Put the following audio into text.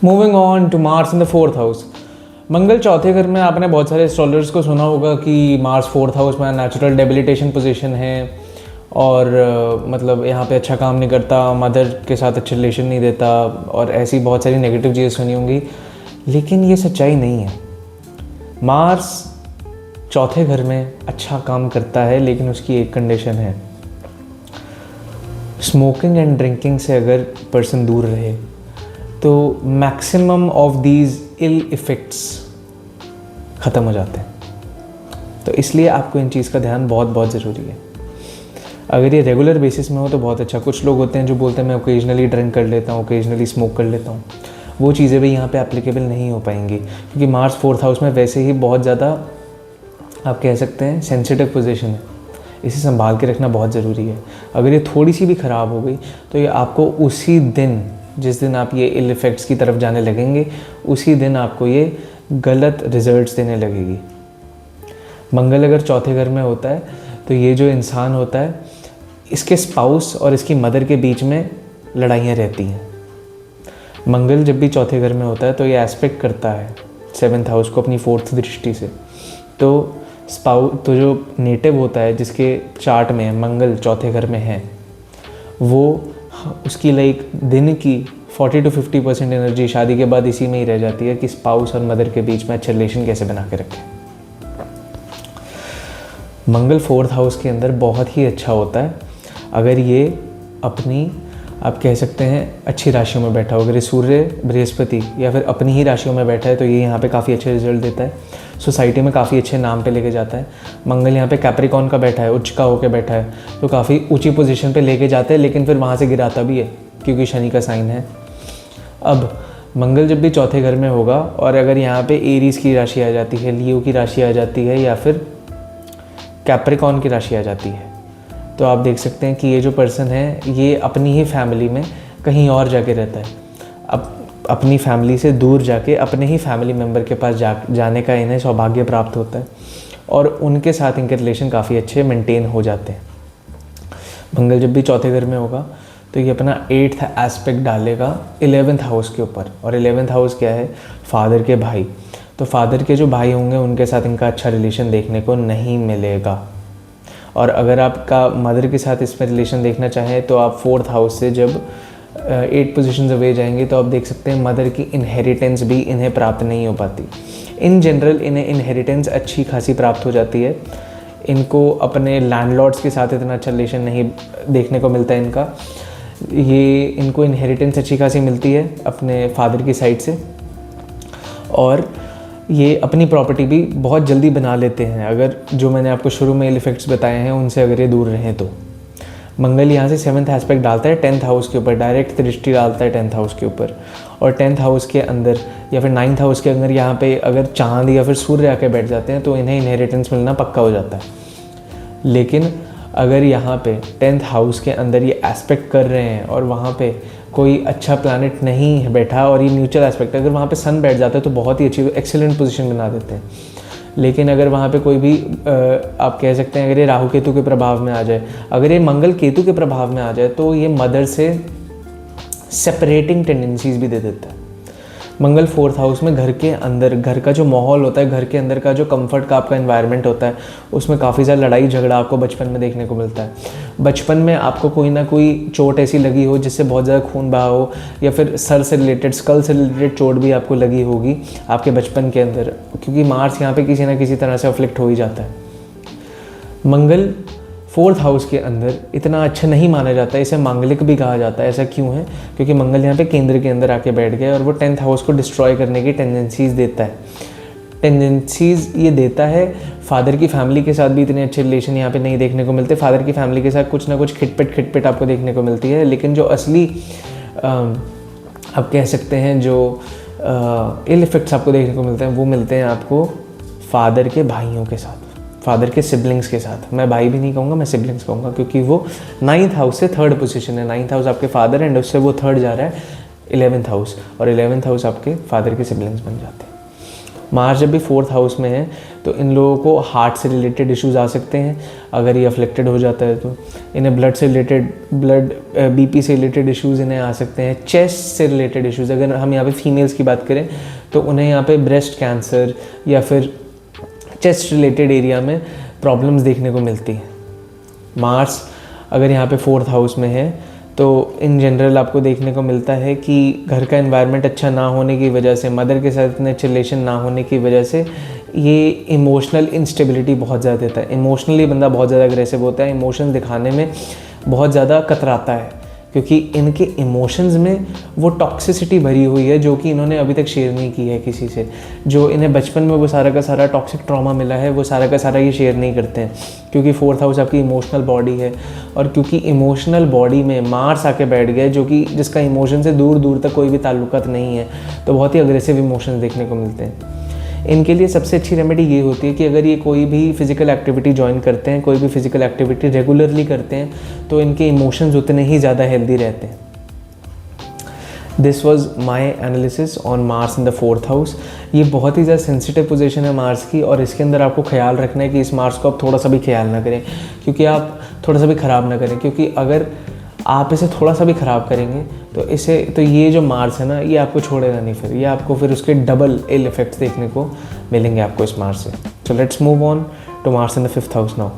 Moving on to Mars in the 4th house. मंगल चौथे घर में, आपने बहुत सारे एस्ट्रोलजर्स को सुना होगा कि मार्स 4th हाउस में नेचुरल डेबिलिटेशन पोजीशन है और मतलब यहाँ पे अच्छा काम नहीं करता, मदर के साथ अच्छा रिलेशन नहीं देता और ऐसी बहुत सारी नेगेटिव चीज़ें सुनी होंगी, लेकिन ये सच्चाई नहीं है। मार्स चौथे घर में अच्छा काम करता है, लेकिन उसकी एक कंडीशन है, स्मोकिंग एंड ड्रिंकिंग से अगर पर्सन दूर रहे तो maximum of these ill effects ख़त्म हो जाते हैं। तो इसलिए आपको इन चीज़ का ध्यान बहुत बहुत ज़रूरी है। अगर ये रेगुलर बेसिस में हो तो बहुत अच्छा। कुछ लोग होते हैं जो बोलते हैं मैं ओकेजनली ड्रिंक कर लेता हूँ, ओकेजनली स्मोक कर लेता हूँ, वो चीज़ें भी यहाँ पे एप्लीकेबल नहीं हो पाएंगी, क्योंकि मार्स 4th हाउस में वैसे ही बहुत ज़्यादा आप कह सकते हैं सेंसिटिव पोजीशन है। इसे संभाल के रखना बहुत ज़रूरी है। अगर ये थोड़ी सी भी ख़राब हो गई तो ये आपको उसी दिन, जिस दिन आप ये इल इफ़ेक्ट्स की तरफ जाने लगेंगे, उसी दिन आपको ये गलत रिजल्ट्स देने लगेगी। मंगल अगर चौथे घर में होता है तो ये जो इंसान होता है, इसके स्पाउस और इसकी मदर के बीच में लड़ाइयाँ रहती हैं। मंगल जब भी चौथे घर में होता है तो ये एस्पेक्ट करता है 7th हाउस को अपनी 4th दृष्टि से। तो जो नेटिव होता है जिसके चार्ट में मंगल चौथे घर में है, वो उसकी लाइक दिन की 40 to 50% एनर्जी शादी के बाद इसी में ही रह जाती है कि स्पाउस और मदर के बीच में अच्छा रिलेशन कैसे बना के रखें। मंगल 4th हाउस के अंदर बहुत ही अच्छा होता है अगर ये अपनी, आप कह सकते हैं, अच्छी राशियों में बैठा हो। अगर ये सूर्य, बृहस्पति या फिर अपनी ही राशियों में बैठा है तो ये यहाँ पे काफ़ी अच्छे रिजल्ट देता है, सोसाइटी में काफ़ी अच्छे नाम पे लेके जाता है। मंगल यहाँ पे कैप्रिकॉन का बैठा है, उच्च का होकर बैठा है, तो काफ़ी ऊंची पोजीशन पे लेके जाता है, लेकिन फिर वहाँ से गिराता भी है क्योंकि शनि का साइन है। अब मंगल जब भी चौथे घर में होगा और अगर यहाँ पे एरीज की राशि आ जाती है, लियो की राशि आ जाती है या फिर कैप्रिकॉन की राशि आ जाती है, तो आप देख सकते हैं कि ये जो पर्सन है ये अपनी ही फैमिली में कहीं और जाके रहता है। अब अपनी फैमिली से दूर जाके अपने ही फैमिली मेम्बर के पास जाने का इन्हें सौभाग्य प्राप्त होता है और उनके साथ इनके रिलेशन काफ़ी अच्छे मेंटेन हो जाते हैं। मंगल जब भी चौथे घर में होगा तो ये अपना 8th एस्पेक्ट डालेगा 11th हाउस के ऊपर, और 11th हाउस क्या है? फादर के भाई। तो फादर के जो भाई होंगे उनके साथ इनका अच्छा रिलेशन देखने को नहीं मिलेगा। और अगर आपका मदर के साथ इसमें रिलेशन देखना चाहें तो आप 4th हाउस से जब 8 पोजीशंस अवे जाएंगे तो आप देख सकते हैं मदर की इनहेरिटेंस भी इन्हें प्राप्त नहीं हो पाती। इन जनरल इन्हें इनहेरिटेंस अच्छी खासी प्राप्त हो जाती है। इनको अपने लैंडलॉर्ड्स के साथ इतना अच्छा रिलेशन नहीं देखने को मिलता है इनका। इनको इनहेरिटेंस अच्छी खासी मिलती है अपने फादर की साइड से, और ये अपनी प्रॉपर्टी भी बहुत जल्दी बना लेते हैं अगर जो मैंने आपको शुरू में इफेक्ट्स बताए हैं उनसे अगर ये दूर रहें तो। मंगल यहाँ से 7th एस्पेक्ट डालता है 10th हाउस के ऊपर, डायरेक्ट दृष्टि डालता है 10th हाउस के ऊपर, और 10th हाउस के अंदर या फिर 9th हाउस के अंदर यहाँ पे अगर चांद या फिर सूर्य आके बैठ जाते हैं तो इन्हें इनहेरिटेंस मिलना पक्का हो जाता है। लेकिन अगर यहाँ पे 10th हाउस के अंदर ये एस्पेक्ट कर रहे हैं और वहाँ पे कोई अच्छा प्लैनेट नहीं है बैठा और ये न्यूट्रल एस्पेक्ट, अगर वहाँ पे सन बैठ जाता है तो बहुत ही अच्छी एक्सीलेंट पोजीशन बना देते हैं। लेकिन अगर वहाँ पे कोई भी आप कह सकते हैं अगर ये राहु केतु के प्रभाव में आ जाए, अगर ये मंगल केतु के प्रभाव में आ जाए तो ये मदर से सेपरेटिंग टेंडेंसीज भी दे देता है। मंगल 4th हाउस में घर के अंदर, घर का जो माहौल होता है, घर के अंदर का जो कंफर्ट का आपका एनवायरनमेंट होता है, उसमें काफ़ी ज़्यादा लड़ाई झगड़ा आपको बचपन में देखने को मिलता है। बचपन में आपको कोई ना कोई चोट ऐसी लगी हो जिससे बहुत ज़्यादा खून बहा हो, या फिर सर से रिलेटेड, स्कल से रिलेटेड चोट भी आपको लगी होगी आपके बचपन के अंदर, क्योंकि मार्स यहाँ पर किसी ना किसी तरह से अफ्लिक्ट हो ही जाता है। मंगल 4th हाउस के अंदर इतना अच्छा नहीं माना जाता है, इसे मांगलिक भी कहा जाता है। ऐसा क्यों है? क्योंकि मंगल यहाँ पे केंद्र के अंदर आके बैठ गया और वो 10th हाउस को डिस्ट्रॉय करने की टेंडेंसीज देता है। टेंडेंसीज ये देता है। फादर की फैमिली के साथ भी इतने अच्छे रिलेशन यहाँ पे नहीं देखने को मिलते। फादर की फैमिली के साथ कुछ ना कुछ खिटपिट आपको देखने को मिलती है, लेकिन जो असली आप कह सकते हैं जो इल इफेक्ट्स आपको देखने को मिलते हैं वो मिलते हैं आपको फादर के भाइयों के साथ, फादर के सिबलिंग्स के साथ। मैं भाई भी नहीं कहूँगा, मैं सिबलिंग्स कहूँगा, क्योंकि वो 9th हाउस से 3rd पोजीशन है। 9th हाउस आपके फादर एंड उससे वो 3rd जा रहा है 11th हाउस, और 11th हाउस आपके फादर के सिबलिंग्स बन जाते हैं। मार्स जब भी 4th हाउस में है तो इन लोगों को हार्ट से रिलेटेड इश्यूज़ आ सकते हैं अगर ये अफ्लिक्टेड हो जाता है तो। इन्हें ब्लड से रिलेटेड बीपी से रिलेटेड इश्यूज़ इन्हें आ सकते हैं। चेस्ट से रिलेटेड इश्यूज़, अगर हम यहाँ पे फीमेल्स की बात करें तो उन्हें यहाँ पे ब्रेस्ट कैंसर या फिर चेस्ट रिलेटेड एरिया में प्रॉब्लम्स देखने को मिलती हैं। मार्स अगर यहाँ पे 4th हाउस में है तो इन जनरल आपको देखने को मिलता है कि घर का एनवायरनमेंट अच्छा ना होने की वजह से, मदर के साथ इतने अच्छे रिलेशन ना होने की वजह से ये इमोशनल इंस्टेबिलिटी बहुत ज़्यादा देता है। इमोशनली बंदा बहुत ज़्यादा अग्रेसिव होता है, इमोशंस दिखाने में बहुत ज़्यादा कतराता है क्योंकि इनके इमोशंस में वो टॉक्सिसिटी भरी हुई है जो कि इन्होंने अभी तक शेयर नहीं की है किसी से। जो इन्हें बचपन में वो सारा का सारा टॉक्सिक ट्रॉमा मिला है वो सारा का सारा ये शेयर नहीं करते हैं क्योंकि 4th हाउस आपकी इमोशनल बॉडी है। और क्योंकि इमोशनल बॉडी में मार्स आके बैठ गया जो कि जिसका इमोशन से दूर दूर तक कोई भी ताल्लुकात नहीं है, तो बहुत ही अग्रेसिव इमोशंस देखने को मिलते हैं। इनके लिए सबसे अच्छी रेमेडी ये होती है कि अगर ये कोई भी फिज़िकल एक्टिविटी ज्वाइन करते हैं, कोई भी फिज़िकल एक्टिविटी रेगुलरली करते हैं तो इनके इमोशंस उतने ही ज़्यादा हेल्दी रहते हैं। This was my analysis on Mars in the 4th house. ये बहुत ही ज़्यादा सेंसिटिव पोजीशन है मार्स की और इसके अंदर आपको ख्याल रखना है कि इस मार्स को आप थोड़ा सा भी ख्याल ना करें, क्योंकि आप थोड़ा सा भी ख़राब ना करें, क्योंकि अगर आप इसे थोड़ा सा भी ख़राब करेंगे तो ये जो मार्स है ना ये आपको छोड़ेगा नहीं, फिर ये आपको फिर उसके डबल इल इफेक्ट्स देखने को मिलेंगे आपको इस मार्स से। So let's move on to Mars in the 5th house now.